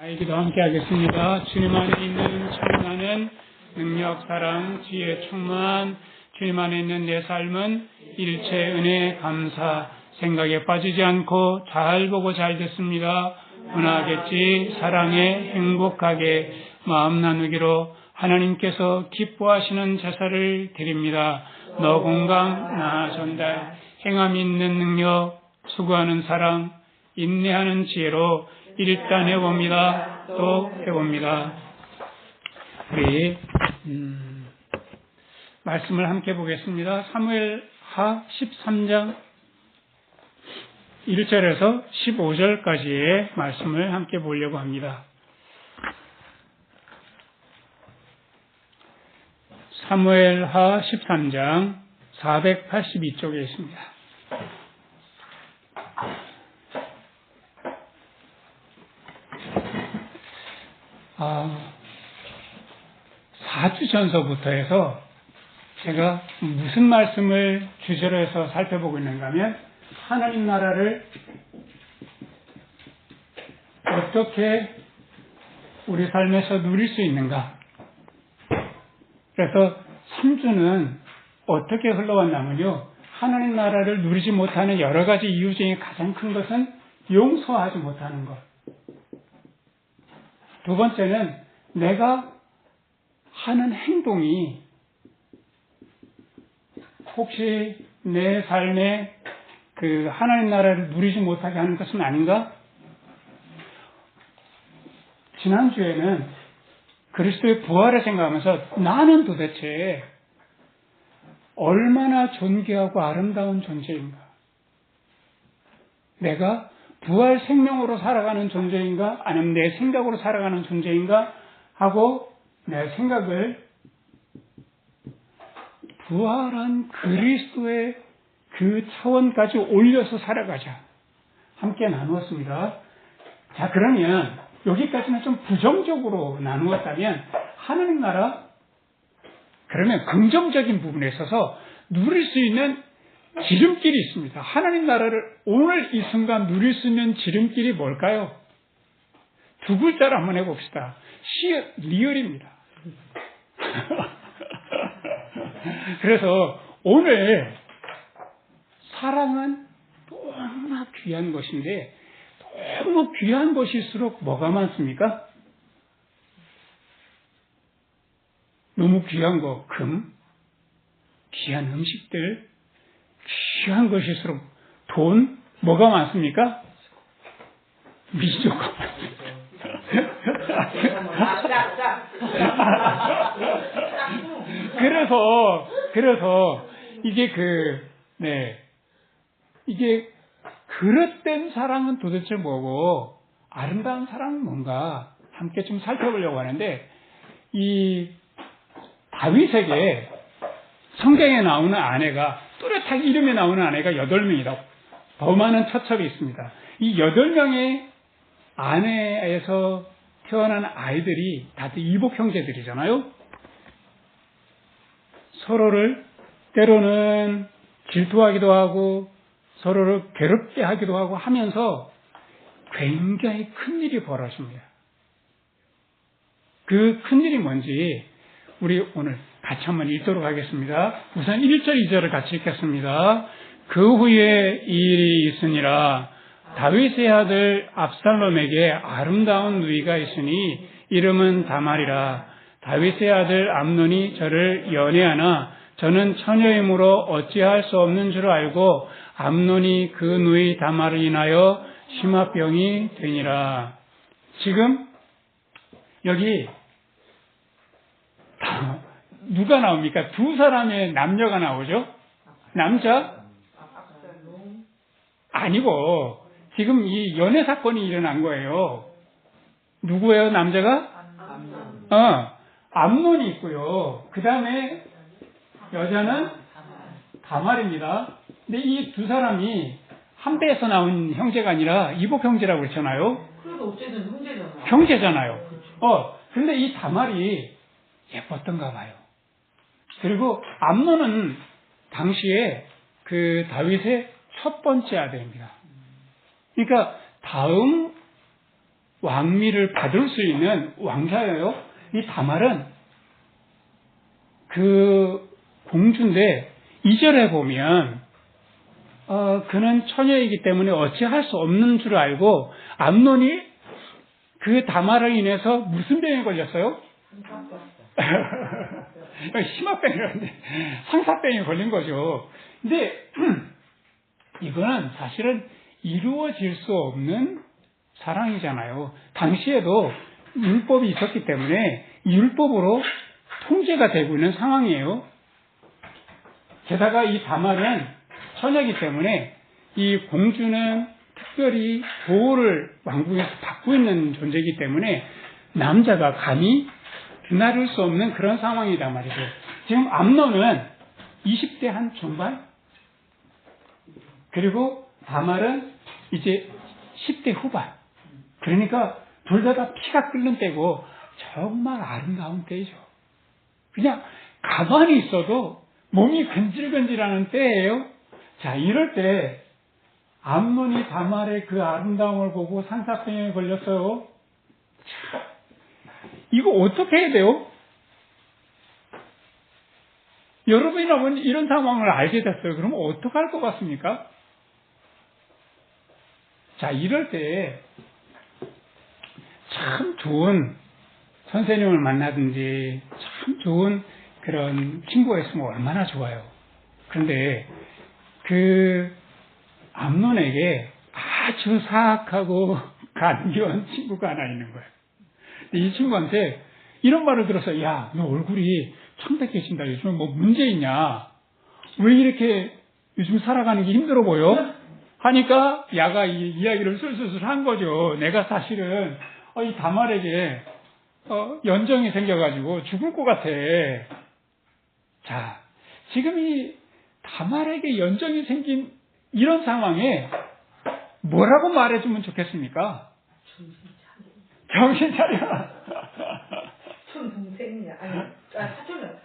아이기도 함께 하겠습니다. 주님 안에 있는 충만한 능력, 사랑, 지혜, 충만. 주님 안에 있는 내 삶은 일체 은혜, 감사, 생각에 빠지지 않고 잘 보고 잘 듣습니다. 은하겠지, 사랑에 행복하게 마음 나누기로 하나님께서 기뻐하시는 제사를 드립니다. 너 공감, 나 전달, 행함 있는 능력, 수고하는 사랑, 인내하는 지혜로 일단 해봅니다. 또 해봅니다. 우리 말씀을 함께 보겠습니다. 사무엘하 13장 1절에서 15절까지의 말씀을 함께 보려고 합니다. 사무엘하 13장 482쪽에 있습니다. 4주 전서부터 해서 제가 무슨 말씀을 주제로 해서 살펴보고 있는가 하면 하나님 나라를 어떻게 우리 삶에서 누릴 수 있는가. 그래서 3주는 어떻게 흘러왔냐면요, 하나님 나라를 누리지 못하는 여러 가지 이유 중에 가장 큰 것은 용서하지 못하는 것. 두 번째는 내가 하는 행동이 혹시 내 삶에 그 하나님 나라를 누리지 못하게 하는 것은 아닌가? 지난주에는 그리스도의 부활을 생각하면서 나는 도대체 얼마나 존귀하고 아름다운 존재인가? 내가 부활 생명으로 살아가는 존재인가? 아니면 내 생각으로 살아가는 존재인가? 하고 내 생각을 부활한 그리스도의 그 차원까지 올려서 살아가자. 함께 나누었습니다. 자, 그러면 여기까지는 좀 부정적으로 나누었다면 하나님 나라, 그러면 긍정적인 부분에 있어서 누릴 수 있는 지름길이 있습니다. 하나님 나라를 오늘 이 순간 누릴 수 있는 지름길이 뭘까요? 두 글자로 한번 해봅시다. 리얼입니다. 그래서 오늘 사랑은 너무나 귀한 것인데 너무 귀한 것일수록 뭐가 많습니까? 너무 귀한 거, 금, 귀한 음식들, 귀한 것일수록 돈, 뭐가 많습니까? 미조가 많습니다. 그래서 이게 이게 그릇된 사랑은 도대체 뭐고 아름다운 사랑은 뭔가 함께 좀 살펴보려고 하는데, 이 다윗에게 성경에 나오는 아내가, 뚜렷하게 이름에 나오는 아내가 8명이라고 더 많은 처첩이 있습니다. 이 8명의 아내에서 태어난 아이들이 다들 이복 형제들이잖아요. 서로를 때로는 질투하기도 하고 서로를 괴롭게 하기도 하고 하면서 굉장히 큰일이 벌어집니다. 그 큰일이 뭔지 우리 오늘 같이 한번 읽도록 하겠습니다. 우선 1절, 2절을 같이 읽겠습니다. 그 후에 이 일이 있으니라. 다윗의 아들 압살롬에게 아름다운 누이가 있으니 이름은 다말이라. 다윗의 아들 암논이 저를 연애하나 저는 처녀이므로 어찌할 수 없는 줄 알고 암논이 그 누이 다말을 인하여 심화병이 되니라. 지금 여기 누가 나옵니까? 두 사람의 남녀가 나오죠? 남자? 아니고 지금 이 연애 사건이 일어난 거예요. 누구예요? 남자가? 암논이 있고요. 그 다음에 여자는 다말입니다. 근데 이 두 사람이 한 배에서 나온 형제가 아니라 이복 형제라고 그랬잖아요. 그래도 어쨌든 형제잖아요. 형제잖아요. 근데 이 다말이 예뻤던가 봐요. 그리고 암논은 당시에 그 다윗의 첫 번째 아들입니다. 그러니까 다음 왕미를 받을 수 있는 왕자예요. 이 다말은 그 공주인데 2절에 보면 그는 처녀이기 때문에 어찌할 수 없는 줄 알고 암논이 그 다말을 인해서 무슨 병에 걸렸어요? 심화병이라는데 상사병에 걸린 거죠. 근데 이거는 사실은 이루어질 수 없는 사랑이잖아요. 당시에도 율법이 있었기 때문에 율법으로 통제가 되고 있는 상황이에요. 게다가 이 다말은 처녀이기 때문에 이 공주는 특별히 보호를 왕궁에서 받고 있는 존재이기 때문에 남자가 감히 드나들 수 없는 그런 상황이란 말이죠. 지금 암논은 20대 한 중반, 그리고 다말은 이제 10대 후반. 그러니까 둘 다 피가 끓는 때고 정말 아름다운 때이죠. 그냥 가만히 있어도 몸이 근질근질하는 때예요. 자, 이럴 때 암논이 다말의 그 아름다움을 보고 상사병에 걸렸어요. 이거 어떻게 해야 돼요? 여러분이라면 이런 상황을 알게 됐어요. 그러면 어떻게 할 것 같습니까? 자, 이럴 때 참 좋은 선생님을 만나든지 참 좋은 그런 친구가 있으면 얼마나 좋아요. 그런데 그 암논에게 아주 사악하고 간교한 친구가 하나 있는 거예요. 이 친구한테 이런 말을 들었어요. 야, 너 얼굴이 창백해진다. 요즘 뭐 문제 있냐? 왜 이렇게 요즘 살아가는 게 힘들어 보여? 하니까 야가 이 이야기를 술술술 한 거죠. 내가 사실은 이 다말에게 연정이 생겨가지고 죽을 것 같아. 자, 지금 이 다말에게 연정이 생긴 이런 상황에 뭐라고 말해주면 좋겠습니까? 정신 차려. 동생이냐? 아니, 사촌은.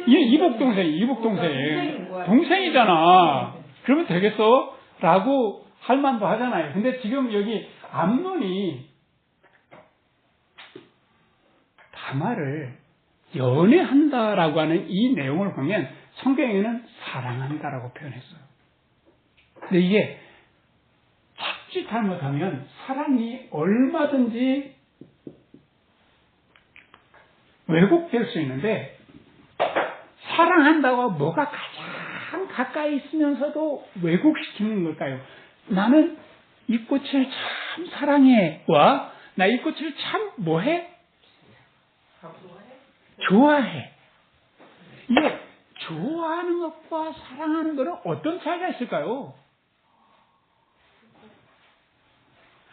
이복 동생. 동생이잖아. 그러면 되겠어? 라고 할 만도 하잖아요. 근데 지금 여기 암논이 다말을 연애한다라고 하는 이 내용을 보면 성경에는 사랑한다라고 표현했어요. 근데 이게 자칫 잘못하면 사랑이 얼마든지 왜곡될 수 있는데, 사랑한다고 뭐가 가장 가까이 있으면서도 왜곡시키는 걸까요? 나는 이 꽃을 참 사랑해. 와, 나 이 꽃을 참 뭐해? 좋아해. 이게 좋아하는 것과 사랑하는 것은 어떤 차이가 있을까요?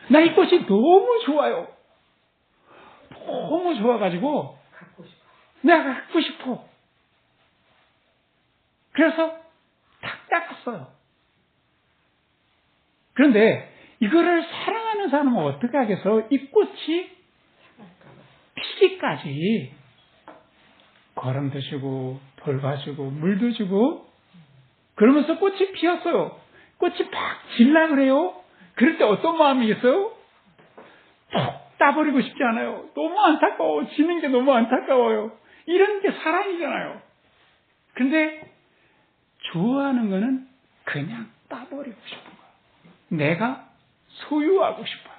나 이 꽃이 너무 좋아요. 너무 좋아가지고 내가 갖고 싶어. 그래서 탁 닦았어요. 그런데 이거를 사랑하는 사람은 어떻게 하겠어? 이 꽃이 피기까지 거름도 주고 돌봐 주고 물도 주고 그러면서 꽃이 피었어요. 꽃이 막 질라 그래요. 그럴 때 어떤 마음이겠어요? 푹 따버리고 싶지 않아요. 너무 안타까워. 지는 게 너무 안타까워요. 이런 게 사랑이잖아요. 근데 좋아하는 거는 그냥 따버리고 싶은 거예요. 내가 소유하고 싶어요.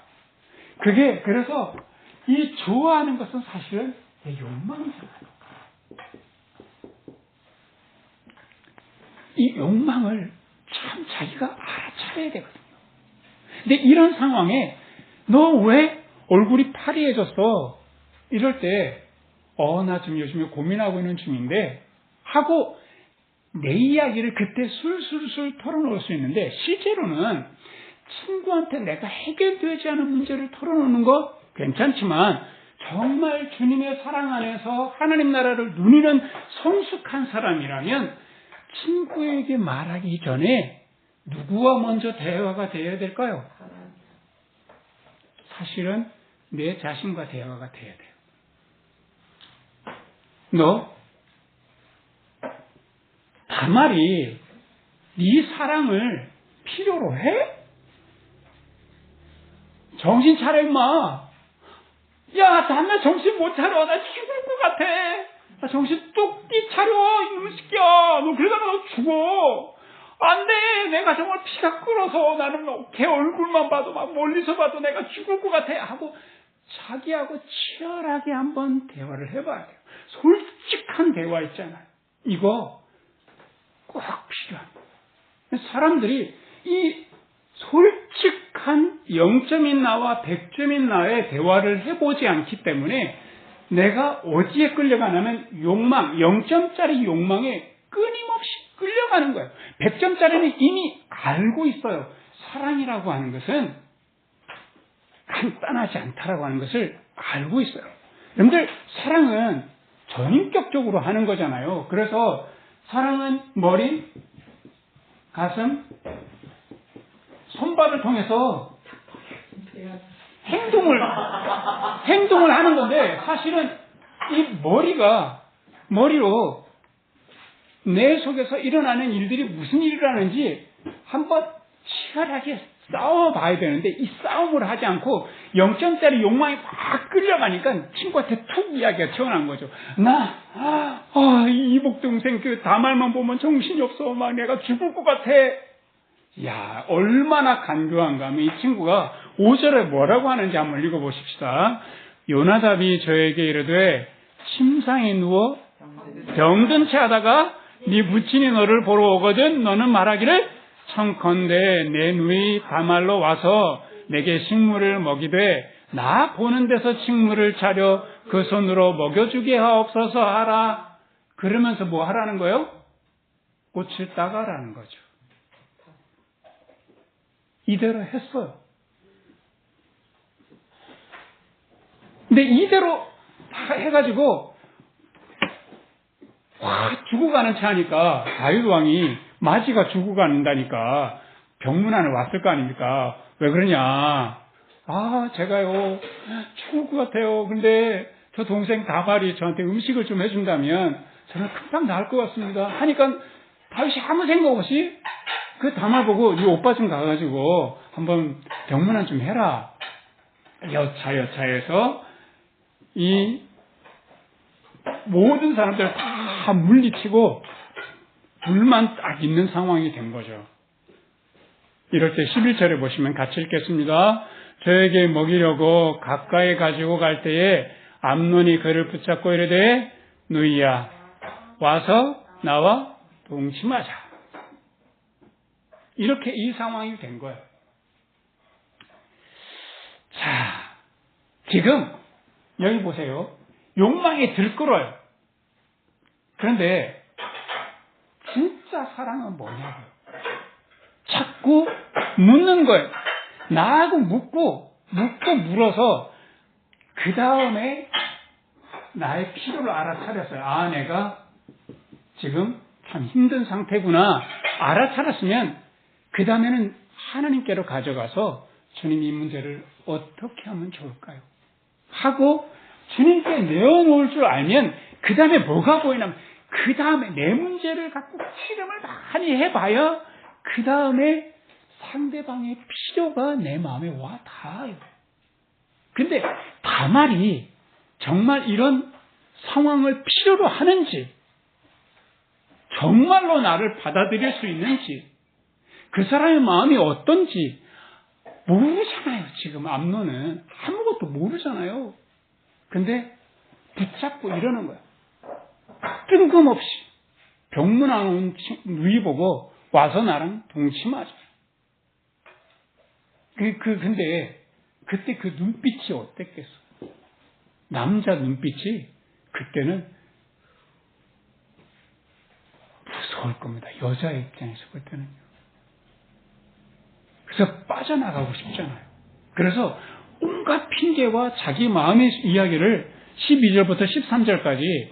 그게 그래서 이 좋아하는 것은 사실은 내 욕망이잖아요. 이 욕망을 참 자기가 알아차려야 되거든요. 근데 이런 상황에 너 왜 얼굴이 파리해졌어? 이럴 때 나 지금 요즘에 고민하고 있는 중인데 하고 내 이야기를 그때 술술술 털어놓을 수 있는데 실제로는 친구한테 내가 해결되지 않은 문제를 털어놓는 거 괜찮지만 정말 주님의 사랑 안에서 하나님 나라를 누리는 성숙한 사람이라면 친구에게 말하기 전에 누구와 먼저 대화가 되어야 될까요? 사실은 내 자신과 대화가 돼야 돼요. 너 다말이 네 사랑을 필요로 해? 정신 차려 임마. 야, 나 정신 못 차려. 나 죽을 것 같아. 나 정신 뚝 차려. 이놈의 새끼야. 너 그러다가 너 죽어. 안 돼. 내가 정말 피가 끓어서 나는 걔 얼굴만 봐도 막 멀리서 봐도 내가 죽을 것 같아. 하고 자기하고 치열하게 한번 대화를 해봐야 돼요. 솔직한 대화 있잖아요. 이거 꼭 필요합니다. 사람들이 이 솔직한 0점인 나와 100점인 나의 대화를 해보지 않기 때문에 내가 어디에 끌려가냐면 욕망, 0점짜리 욕망에 끊임없이 끌려가는 거예요. 100점짜리는 이미 알고 있어요. 사랑이라고 하는 것은 간단하지 않다라고 하는 것을 알고 있어요. 여러분들, 사랑은 전인격적으로 하는 거잖아요. 그래서 사랑은 머리, 가슴, 손발을 통해서 행동을 하는 건데, 사실은 이 머리로 내 속에서 일어나는 일들이 무슨 일이라는지 한번 치열하게 싸워봐야 되는데, 이 싸움을 하지 않고 0점짜리 욕망이 막 끌려가니까 친구한테 툭 이야기가 튀어나온 거죠. 이복 동생 그 다말만 보면 정신이 없어. 막 내가 죽을 것 같아. 야, 얼마나 간교한가 하면 이 친구가 5절에 뭐라고 하는지 한번 읽어보십시다. 요나답이 저에게 이르되 침상에 누워 병든 채 하다가 네 부친이 너를 보러 오거든 너는 말하기를 청컨대 내 누이 다말로 와서 내게 식물을 먹이되 나 보는 데서 식물을 차려 그 손으로 먹여주게 하옵소서 하라. 그러면서 뭐 하라는 거예요? 꽃을 따가라는 거죠. 이대로 했어요. 근데 이대로 다 해가지고 확 죽어가는 차 하니까 다윗 왕이 마지가 죽어간다니까 병문안을 왔을 거 아닙니까? 왜 그러냐? 제가요 죽을 것 같아요. 근데 저 동생 다말이 저한테 음식을 좀 해준다면 저는 금방 나을 것 같습니다. 하니까 다윗이 아무 생각 없이 그 다말 보고 네 오빠 좀 가가지고 한번 병문안 좀 해라. 여차여차해서 이 모든 사람들 다 물리치고 불만 딱 있는 상황이 된 거죠. 이럴 때 11절에 보시면 같이 읽겠습니다. 저에게 먹이려고 가까이 가지고 갈 때에 암논이 그를 붙잡고 이르되 누이야 와서 나와 동침하자. 이렇게 이 상황이 된 거예요. 자, 지금 여기 보세요. 욕망이 들끓어요. 그런데 진짜 사랑은 뭐냐고요. 자꾸 묻는 거예요. 나하고 묻고 물어서 그 다음에 나의 필요를 알아차렸어요. 내가 지금 참 힘든 상태구나 알아차렸으면 그 다음에는 하나님께로 가져가서 주님 이 문제를 어떻게 하면 좋을까요? 하고 주님께 내어놓을 줄 알면 그 다음에 뭐가 보이냐면 그 다음에 내 문제를 갖고 실험을 많이 해봐야 그 다음에 상대방의 필요가 내 마음에 와 닿아요. 근데 다말이 정말 이런 상황을 필요로 하는지 정말로 나를 받아들일 수 있는지 그 사람의 마음이 어떤지 모르잖아요. 지금 암논은 아무것도 모르잖아요. 근데 붙잡고 이러는 거야. 뜬금없이 병문안 온 누이 보고 와서 나랑 동침하자. 근데 그때 그 눈빛이 어땠겠어? 남자 눈빛이 그때는 무서울 겁니다. 여자 입장에서 볼 때는요. 그래서 빠져나가고 싶잖아요. 그래서 온갖 핑계와 자기 마음의 이야기를 12절부터 13절까지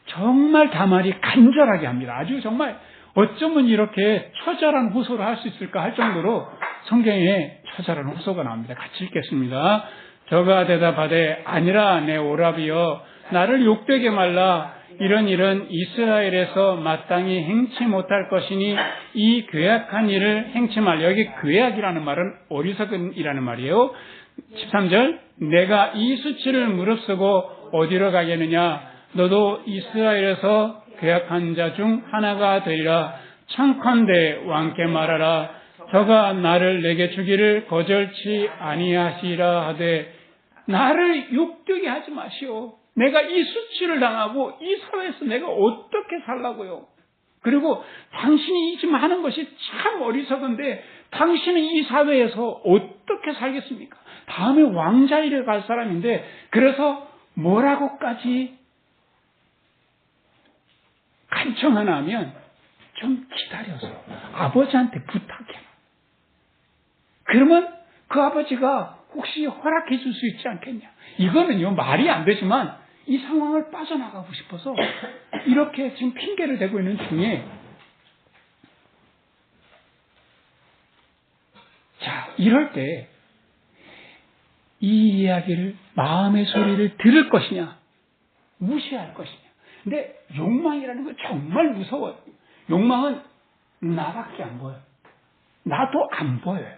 정말 다말이 간절하게 합니다. 아주 정말 어쩌면 이렇게 처절한 호소를 할 수 있을까 할 정도로 성경에 처절한 호소가 나옵니다. 같이 읽겠습니다. 저가 대답하되 아니라 내 오라비여 나를 욕되게 말라. 이런 일은 이스라엘에서 마땅히 행치 못할 것이니 이 괴악한 일을 행치 말라. 여기 괴악이라는 말은 어리석은이라는 말이에요. 13절 내가 이 수치를 무릅쓰고 어디로 가겠느냐 너도 이스라엘에서 계약한 자 중 하나가 되리라. 청컨대 왕께 말하라. 저가 나를 내게 주기를 거절치 아니하시라 하되 나를 욕되게 하지 마시오. 내가 이 수치를 당하고 이 사회에서 내가 어떻게 살라고요. 그리고 당신이 지금 하는 것이 참 어리석은데 당신은 이 사회에서 어떻게 살겠습니까? 다음에 왕자리를 갈 사람인데 그래서 뭐라고까지 간청 하나 하면 좀 기다려서 아버지한테 부탁해. 그러면 그 아버지가 혹시 허락해 줄 수 있지 않겠냐. 이거는요 말이 안 되지만 이 상황을 빠져나가고 싶어서 이렇게 지금 핑계를 대고 있는 중에 자 이럴 때 이 이야기를 마음의 소리를 들을 것이냐 무시할 것이냐. 근데 욕망이라는 건 정말 무서워요. 욕망은 나밖에 안 보여요. 나도 안 보여요.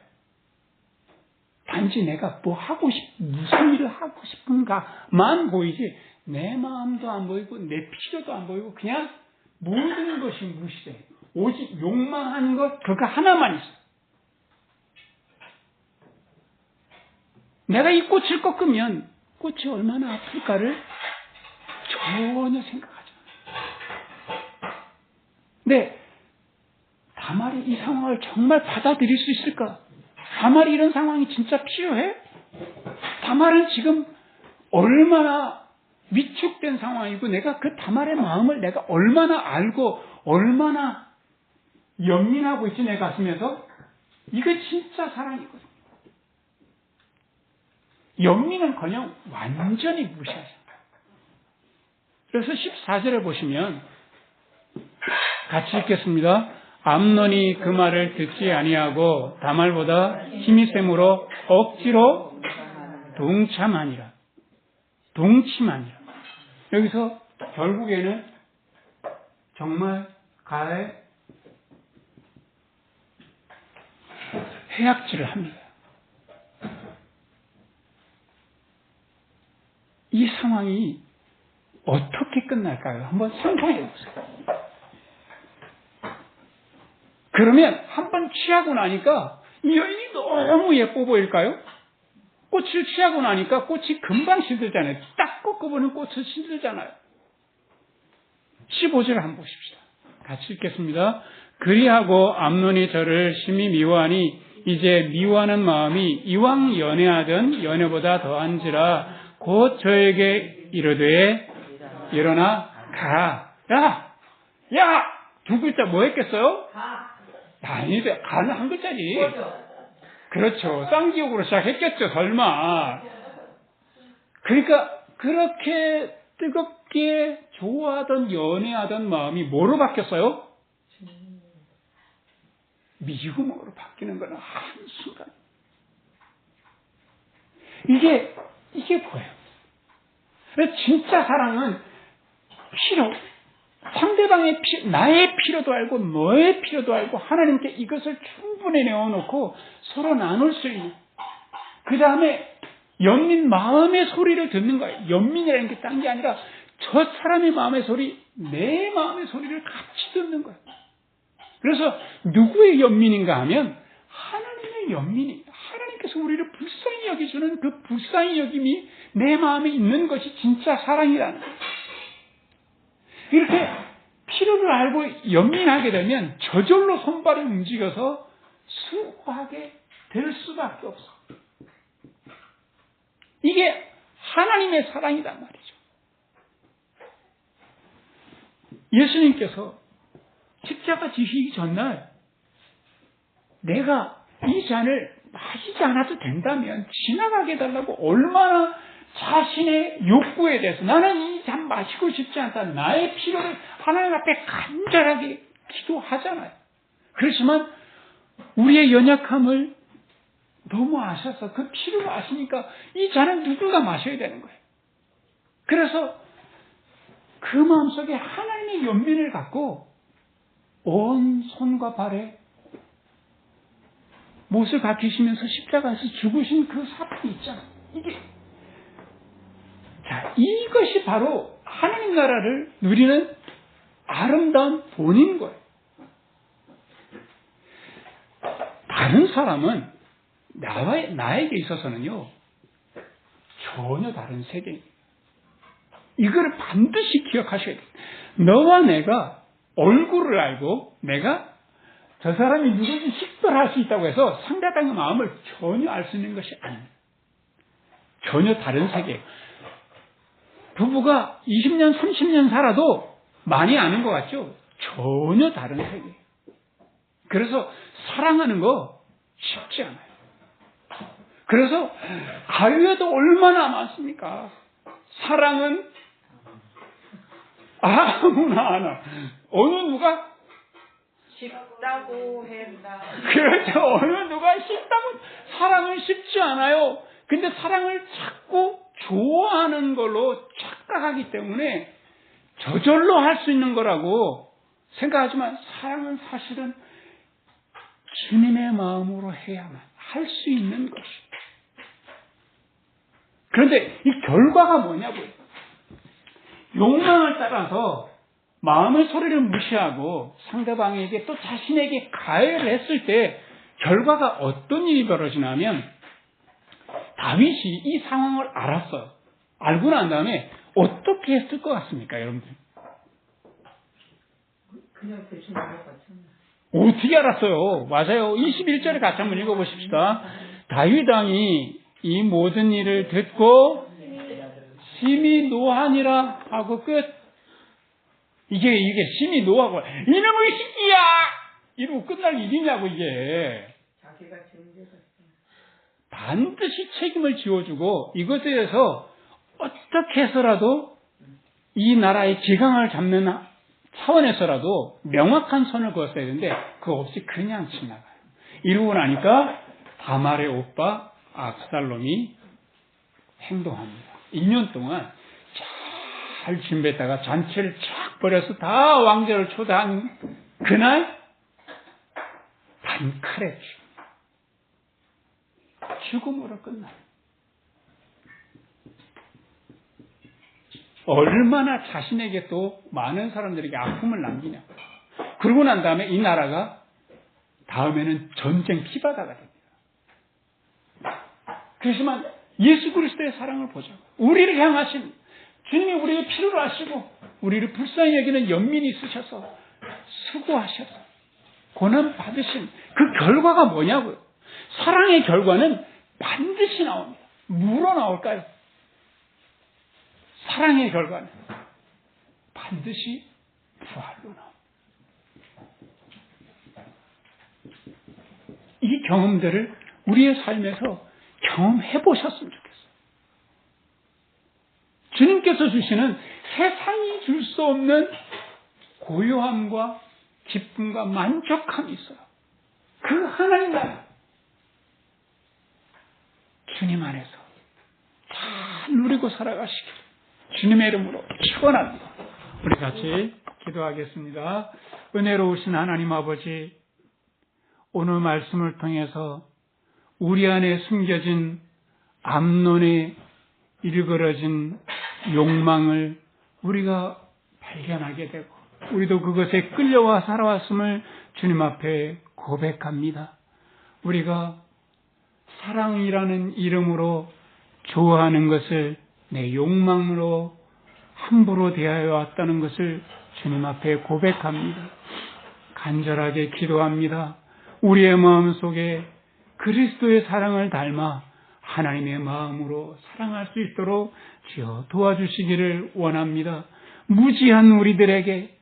단지 내가 무슨 일을 하고 싶은가만 보이지 내 마음도 안 보이고 내 필요도 안 보이고 그냥 모든 것이 무시돼요. 오직 욕망하는 것 그거 하나만 있어요. 내가 이 꽃을 꺾으면 꽃이 얼마나 아플까를 전혀 생각하지 않아요. 근데 다말이 이 상황을 정말 받아들일 수 있을까? 다말이 이런 상황이 진짜 필요해? 다말은 지금 얼마나 위축된 상황이고 내가 그 다말의 마음을 내가 얼마나 알고 얼마나 연민하고 있지 내 가슴에서? 이거 진짜 사랑이거든요. 연민은커녕 완전히 무시하잖아요. 그래서 14절에 보시면 같이 읽겠습니다. 암논이 그 말을 듣지 아니하고 다말보다 힘이 셈으로 억지로 동침하니라. 여기서 결국에는 정말 가해 해악질을 합니다. 이 상황이 어떻게 끝날까요? 한번 상상해 보세요. 그러면 한번 취하고 나니까 이 여인이 너무 예뻐 보일까요? 꽃을 취하고 나니까 꽃이 금방 시들잖아요. 딱 꺾어보는 꽃을 시들잖아요. 15절 한번 보십시다. 같이 읽겠습니다. 그리하고 암논이 저를 심히 미워하니 이제 미워하는 마음이 이왕 연애하던 연애보다 더한지라 곧 저에게 이르되 일어나 가라. 야! 두 글자 뭐 했겠어요? 아니죠. 가는 한 글자지. 그렇죠. 쌍기역으로 시작했겠죠. 설마. 그러니까 그렇게 뜨겁게 좋아하던 연애하던 마음이 뭐로 바뀌었어요? 미움으로 바뀌는 거는 한순간. 이게 뭐예요? 진짜 사랑은 상대방의 나의 필요도 알고 너의 필요도 알고 하나님께 이것을 충분히 내어놓고 서로 나눌 수 있는 그 다음에 연민 마음의 소리를 듣는 거예요. 연민이라는 게 딴 게 아니라 저 사람의 마음의 소리, 내 마음의 소리를 같이 듣는 거예요. 그래서 누구의 연민인가 하면 하나님의 연민이 하나님께서 우리를 불쌍히 여기주는 그 불쌍히 여김이 내 마음에 있는 것이 진짜 사랑이라는 거예요. 이렇게 필요를 알고 연민하게 되면 저절로 손발이 움직여서 수고하게 될 수밖에 없어. 이게 하나님의 사랑이란 말이죠. 예수님께서 십자가 지시기 전날 내가 이 잔을 마시지 않아도 된다면 지나가게 해달라고 얼마나 자신의 욕구에 대해서 나는 이 잔 마시고 싶지 않다. 나의 필요를 하나님 앞에 간절하게 기도하잖아요. 그렇지만 우리의 연약함을 너무 아셔서 그 필요를 아시니까 이 잔은 누구가 마셔야 되는 거예요. 그래서 그 마음속에 하나님의 연민을 갖고 온 손과 발에 못을 박히시면서 십자가에서 죽으신 그 사건이 있잖아. 이것이 바로 하나님 나라를 누리는 아름다운 본인 거예요. 다른 사람은 나에게 있어서는요, 전혀 다른 세계입니다. 이거를 반드시 기억하셔야 돼요. 너와 내가 얼굴을 알고 내가 저 사람이 누군지 식별할 수 있다고 해서 상대방의 마음을 전혀 알 수 있는 것이 아닙니다. 전혀 다른 세계예요. 부부가 20년, 30년 살아도 많이 아는 것 같죠? 전혀 다른 세계예요. 그래서 사랑하는 거 쉽지 않아요. 그래서 가요에도 얼마나 많습니까? 사랑은 아무나 아나. 어느 누가 쉽다고 했나. 그렇죠. 어느 누가 쉽다고. 사랑은 쉽지 않아요. 근데 사랑을 자꾸 좋아하는 걸로 착각하기 때문에 저절로 할 수 있는 거라고 생각하지만 사랑은 사실은 주님의 마음으로 해야만 할 수 있는 것입니다. 그런데 이 결과가 뭐냐고요. 욕망을 따라서 마음의 소리를 무시하고 상대방에게 또 자신에게 가해를 했을 때 결과가 어떤 일이 벌어지냐면 다윗이 이 상황을 알았어요. 알고 난 다음에 어떻게 했을 것 같습니까, 여러분들? 그냥 대충 알아봤잖아. 어떻게 알았어요? 맞아요. 21절에 같이 한번 읽어보십시다. 다윗 왕이 이 모든 일을 듣고 심히 노하니라 하고 끝. 이게 심히 노하고 이놈의 새끼야! 이러고 끝날 일이냐고 이게. 자기가 증거가 반드시 책임을 지어주고 이것에 대해서 어떻게 해서라도 이 나라의 기강을 잡는 차원에서라도 명확한 선을 그었어야 되는데 그거 없이 그냥 지나가요. 이러고 나니까 다말의 오빠 압살롬이 행동합니다. 2년 동안 잘 준비했다가 잔치를 쫙 벌여서 다 왕자를 초대한 그날 단칼에 죽음으로 끝나요. 얼마나 자신에게 또 많은 사람들에게 아픔을 남기냐. 그러고 난 다음에 이 나라가 다음에는 전쟁 피바다가 됩니다. 그렇지만 예수 그리스도의 사랑을 보자고. 우리를 향하신 주님이 우리의 필요로 하시고 우리를 불쌍히 여기는 연민이 있으셔서 수고하셔서 고난 받으신 그 결과가 뭐냐고요. 사랑의 결과는 반드시 나옵니다. 뭐로 나올까요? 사랑의 결과는 반드시 부활로 나옵니다. 이 경험들을 우리의 삶에서 경험해 보셨으면 좋겠어요. 주님께서 주시는 세상이 줄 수 없는 고요함과 기쁨과 만족함이 있어요. 그 하나님 나라 주님 안에서 잘 누리고 살아가시길 주님의 이름으로 축원합니다. 우리 같이 기도하겠습니다. 은혜로우신 하나님 아버지, 오늘 말씀을 통해서 우리 안에 숨겨진 암론에 일그러진 욕망을 우리가 발견하게 되고 우리도 그것에 끌려와 살아왔음을 주님 앞에 고백합니다. 우리가 사랑이라는 이름으로 좋아하는 것을 내 욕망으로 함부로 대하여 왔다는 것을 주님 앞에 고백합니다. 간절하게 기도합니다. 우리의 마음속에 그리스도의 사랑을 닮아 하나님의 마음으로 사랑할 수 있도록 주여 도와주시기를 원합니다. 무지한 우리들에게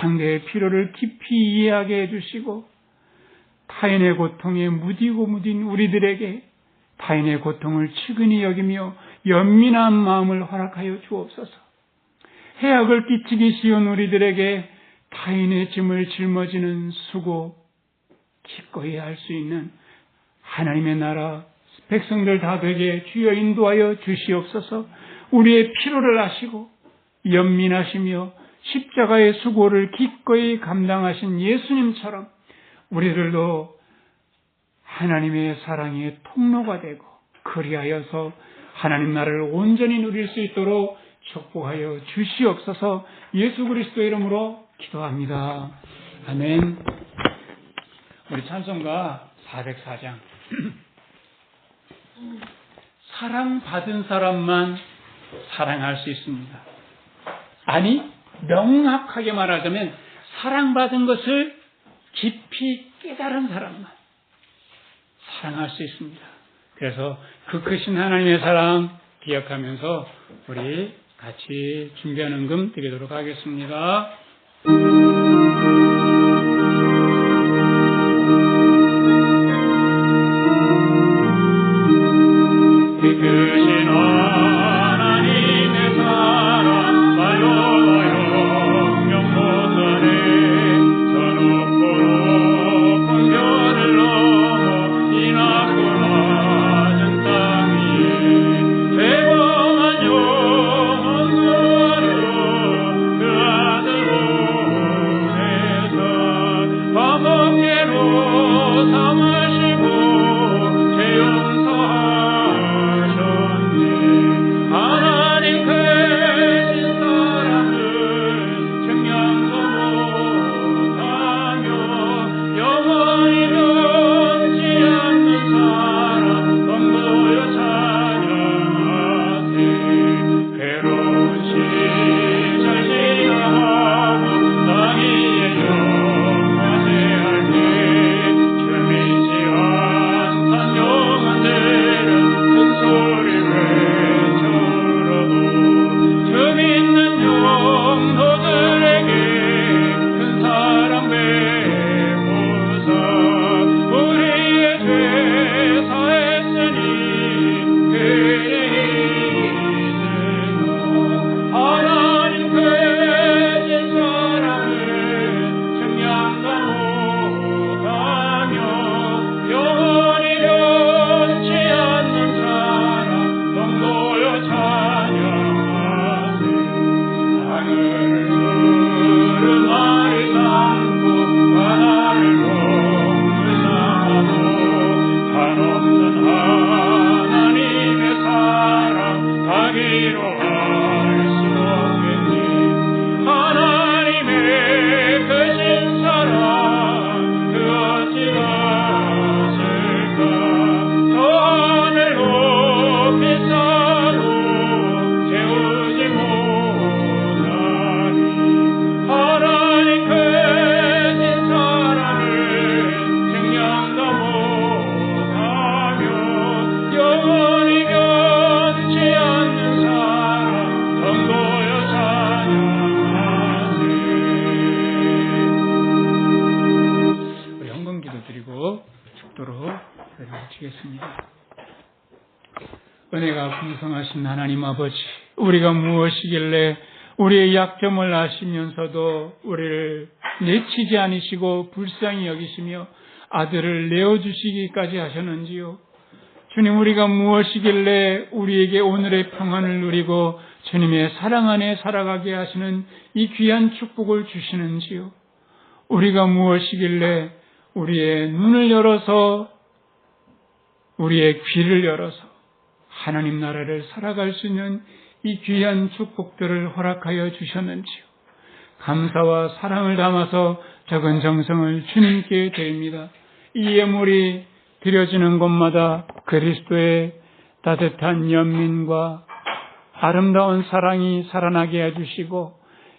상대의 필요를 깊이 이해하게 해주시고 타인의 고통에 무디고 무딘 우리들에게 타인의 고통을 측은히 여기며 연민한 마음을 허락하여 주옵소서. 해악을 끼치기 쉬운 우리들에게 타인의 짐을 짊어지는 수고 기꺼이 할 수 있는 하나님의 나라 백성들 다 되게 주여 인도하여 주시옵소서. 우리의 필요를 아시고 연민하시며 십자가의 수고를 기꺼이 감당하신 예수님처럼 우리들도 하나님의 사랑의 통로가 되고 그리하여서 하나님 나라를 온전히 누릴 수 있도록 축복하여 주시옵소서. 예수 그리스도의 이름으로 기도합니다. 아멘. 우리 찬송가 404장. 사랑받은 사람만 사랑할 수 있습니다. 아니, 명확하게 말하자면 사랑받은 것을 깊이 깨달은 사람만 사랑할 수 있습니다. 그래서 그 크신 하나님의 사랑 기억하면서 우리 같이 준비하는 금 드리도록 하겠습니다. 크신 하나님의 사랑 바요 영원하네. 저 높고 높은 별을 넘어 이 낮고 낮은 땅 위에 죄범한 영혼으로 그 아들 보내사 화목제로 삼으시고 죄 용서하셨네. 하나님 크신 사랑을 증명도 못하며 영원히 변치 않는 사랑 덤보여 찬양하세. 괴로운 시절 지나고 땅 위에 영화제할 때 주미지 않던 영혼들은 큰 소리 외쳐라도 주 믿는 영도들에게 큰 사랑 베푸사 우리의 죄 사했으니 그의 이름은 하나님 크신 사랑을 증명도 못하며 영원히 변치 않는 사랑 덤보여 찬양하세. 하늘을 두루마리 삼고 바다를 동물 삼아도 한없는 하나님의 사랑 가기로 할 수 없겠니. 하나님의 크신 사랑 그 어찌 같을까. 저 하늘 높이 쌓아도 채우지 못하니 하나님 크신 사랑을 증명도 못하며 영원히 변치 않는 사랑 덤보여 찬양하세. 우리 헌금기도 드리고 축도로 드리겠습니다. 은혜가 풍성하신 하나님 아버지, 우리가 무엇이길래 우리의 약점을 아시면서도 우리를 내치지 않으시고 불쌍히 여기시며 아들을 내어주시기까지 하셨는지요. 주님, 우리가 무엇이길래 우리에게 오늘의 평안을 누리고 주님의 사랑 안에 살아가게 하시는 이 귀한 축복을 주시는지요. 우리가 무엇이길래 우리의 눈을 열어서 우리의 귀를 열어서 하나님 나라를 살아갈 수 있는 이 귀한 축복들을 허락하여 주셨는지요. 감사와 사랑을 담아서 적은 정성을 주님께 드립니다. 이 예물이 드려지는 곳마다 그리스도의 따뜻한 연민과 아름다운 사랑이 살아나게 해주시고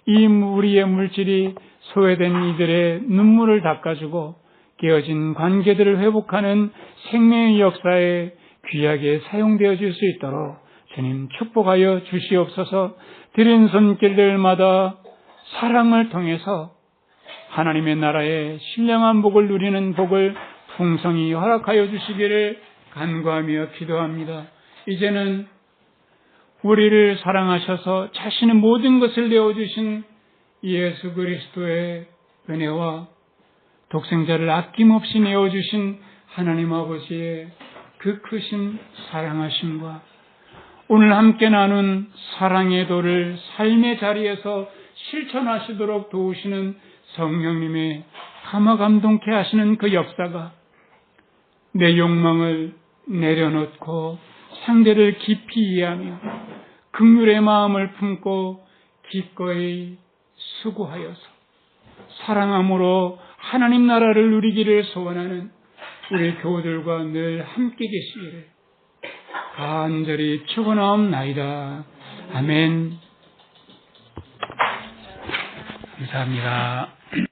이 우리의 물질이 소외된 이들의 눈물을 닦아주고 깨어진 관계들을 회복하는 생명의 역사에 귀하게 사용되어 줄 수 있도록 주님 축복하여 주시옵소서. 드린 손길들마다 사랑을 통해서 하나님의 나라의 신령한 복을 누리는 복을 풍성히 허락하여 주시기를 간구하며 기도합니다. 이제는 우리를 사랑하셔서 자신의 모든 것을 내어주신 예수 그리스도의 은혜와 독생자를 아낌없이 내어주신 하나님 아버지의 그 크신 사랑하심과 오늘 함께 나눈 사랑의 도를 삶의 자리에서 실천하시도록 도우시는 성령님의 감화 감동케 하시는 그 역사가 내 욕망을 내려놓고 상대를 깊이 이해하며 긍휼의 마음을 품고 기꺼이 수고하여서 사랑함으로 하나님 나라를 누리기를 소원하는 우리 교우들과 늘 함께 계시기를 간절히 축원하옵나이다. 아멘. 감사합니다.